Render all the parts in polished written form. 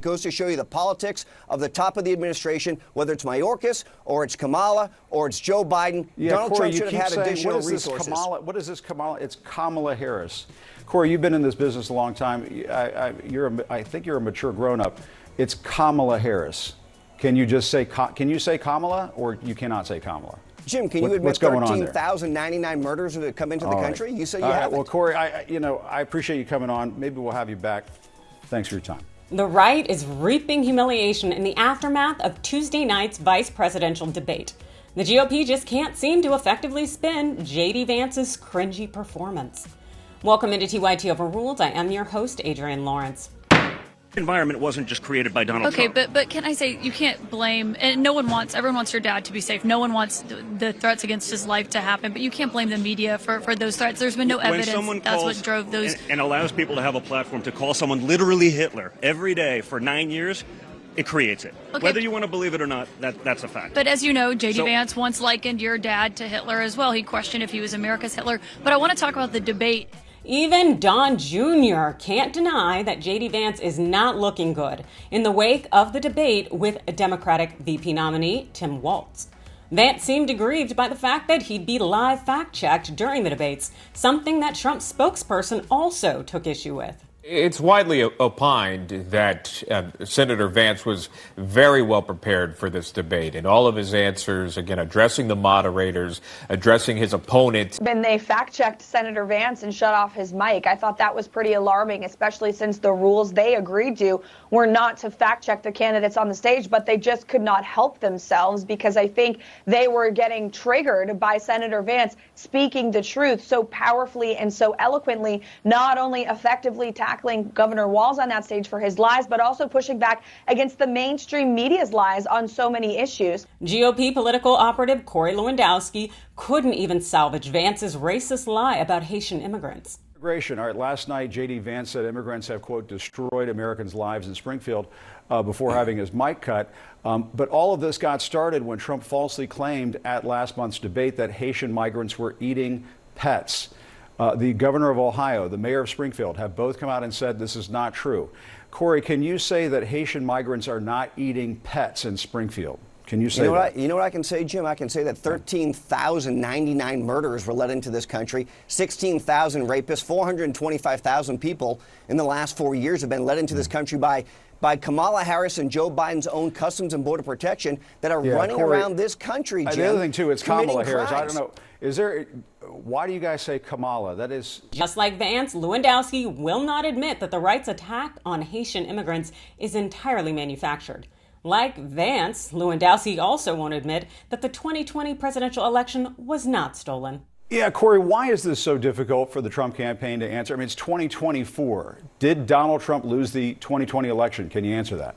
goes to show you the politics of the top of the administration, whether it's Mayorkas or it's Kamala or it's Joe Biden. Yeah, Donald Corey, Trump should have had additional resources. What is this Kamala? It's Kamala Harris. Corey, you've been in this business a long time. I think you're a mature grown-up. It's Kamala Harris. Can you just say, can you say Kamala, or you cannot say Kamala? Jim, can you admit 13,099 murders that have come into the country? You say you haven't. Well, Corey, I appreciate you coming on. Maybe we'll have you back. Thanks for your time. The right is reaping humiliation in the aftermath of Tuesday night's vice presidential debate. The GOP just can't seem to effectively spin J.D. Vance's cringy performance. Welcome into TYT Overruled. I am your host, Adrienne Lawrence. Environment wasn't just created by Donald Trump. Okay, but can I say, you can't blame, and everyone wants your dad to be safe. No one wants the threats against his life to happen, but you can't blame the media for those threats. There's been no evidence that's what drove those. And allows people to have a platform to call someone literally Hitler every day for 9 years, it creates it. Okay. Whether you want to believe it or not, that's a fact. But as you know, J.D. Vance once likened your dad to Hitler as well. He questioned if he was America's Hitler. But I want to talk about the debate. Even Don Jr. can't deny that J.D. Vance is not looking good in the wake of the debate with Democratic VP nominee Tim Walz. Vance seemed aggrieved by the fact that he'd be live fact-checked during the debates, something that Trump's spokesperson also took issue with. It's widely opined that Senator Vance was very well prepared for this debate, and all of his answers, again, addressing the moderators, addressing his opponents. When they fact-checked Senator Vance and shut off his mic, I thought that was pretty alarming, especially since the rules they agreed to were not to fact-check the candidates on the stage, but they just could not help themselves because I think they were getting triggered by Senator Vance speaking the truth so powerfully and so eloquently, not only effectively tackling Governor Walz on that stage for his lies, but also pushing back against the mainstream media's lies on so many issues. GOP political operative Corey Lewandowski couldn't even salvage Vance's racist lie about Haitian immigrants. Immigration. All right, last night, J.D. Vance said immigrants have, quote, destroyed Americans' lives in Springfield before having his mic cut. But all of this got started when Trump falsely claimed at last month's debate that Haitian migrants were eating pets. The governor of Ohio, the mayor of Springfield, have both come out and said this is not true. Corey, can you say that Haitian migrants are not eating pets in Springfield? Can you say that? You know what I can say, Jim? I can say that 13,099 murderers were let into this country, 16,000 rapists, 425,000 people in the last 4 years have been let into this country by Kamala Harris and Joe Biden's own Customs and Border Protection that are running around this country, Jim. The other thing, too, it's Kamala Harris. Crimes. I don't know. Why do you guys say Kamala? That is... Just like Vance, Lewandowski will not admit that the right's attack on Haitian immigrants is entirely manufactured. Like Vance, Lewandowski also won't admit that the 2020 presidential election was not stolen. Yeah, Corey, why is this so difficult for the Trump campaign to answer? I mean, it's 2024. Did Donald Trump lose the 2020 election? Can you answer that?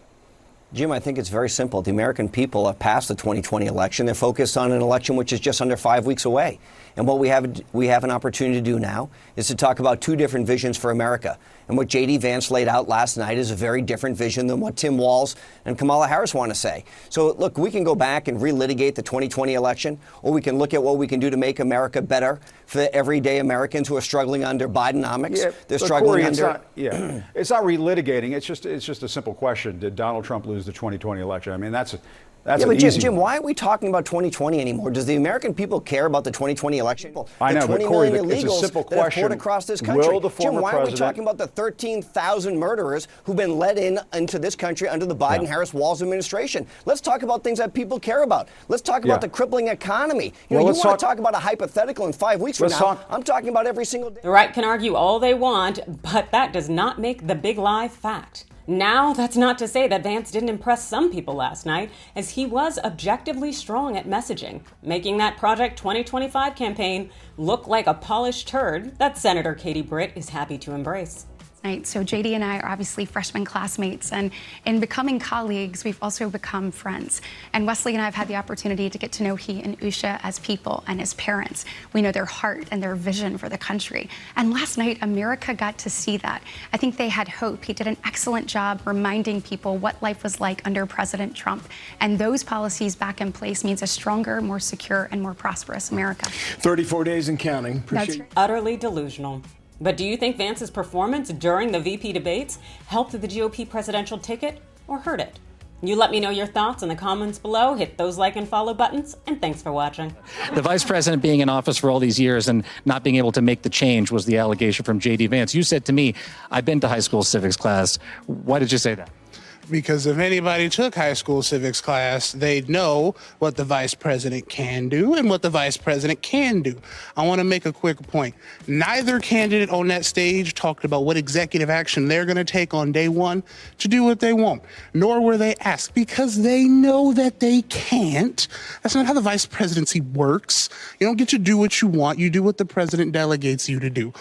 Jim, I think it's very simple. The American people have passed the 2020 election. They're focused on an election which is just under 5 weeks away. And what we have an opportunity to do now is to talk about two different visions for America. And what J.D. Vance laid out last night is a very different vision than what Tim Walz and Kamala Harris want to say. So, look, we can go back and relitigate the 2020 election, or we can look at what we can do to make America better for the everyday Americans who are struggling under Bidenomics. Yeah, They're struggling under... It's not relitigating. It's just a simple question. Did Donald Trump lose the 2020 election? I mean, that's an easy one. Jim, why are we talking about 2020 anymore? Does the American people care about the 2020 election? I know, but Corey, it's a simple that have question. poured across this country. Will the former Jim, why president... are we talking about the 13,000 murderers who've been let into this country under the Biden-Harris-Walz administration? Let's talk about things that people care about. Let's talk about the crippling economy. You want to talk about a hypothetical in 5 weeks from now. I'm talking about every single day. The right can argue all they want, but that does not make the big lie fact. Now, that's not to say that Vance didn't impress some people last night, as he was objectively strong at messaging, making that Project 2025 campaign look like a polished turd that Senator Katie Britt is happy to embrace. So JD and I are obviously freshman classmates, and in becoming colleagues, we've also become friends. And Wesley and I have had the opportunity to get to know he and Usha as people and as parents. We know their heart and their vision for the country. And last night, America got to see that. I think they had hope. He did an excellent job reminding people what life was like under President Trump. And those policies back in place means a stronger, more secure, and more prosperous America. 34 days and counting. That's utterly delusional. But do you think Vance's performance during the VP debates helped the GOP presidential ticket? or hurt it? You let me know your thoughts in the comments below. Hit those like and follow buttons, and thanks for watching. The vice president being in office for all these years and not being able to make the change was the allegation from J.D. Vance. You said to me, I've been to high school civics class. Why did you say that? Because if anybody took high school civics class, they'd know what the vice president can do and what the vice president can do. I want to make a quick point. Neither candidate on that stage talked about what executive action they're going to take on day one to do what they want, nor were they asked, because they know that they can't. That's not how the vice presidency works. You don't get to do what you want. You do what the president delegates you to do.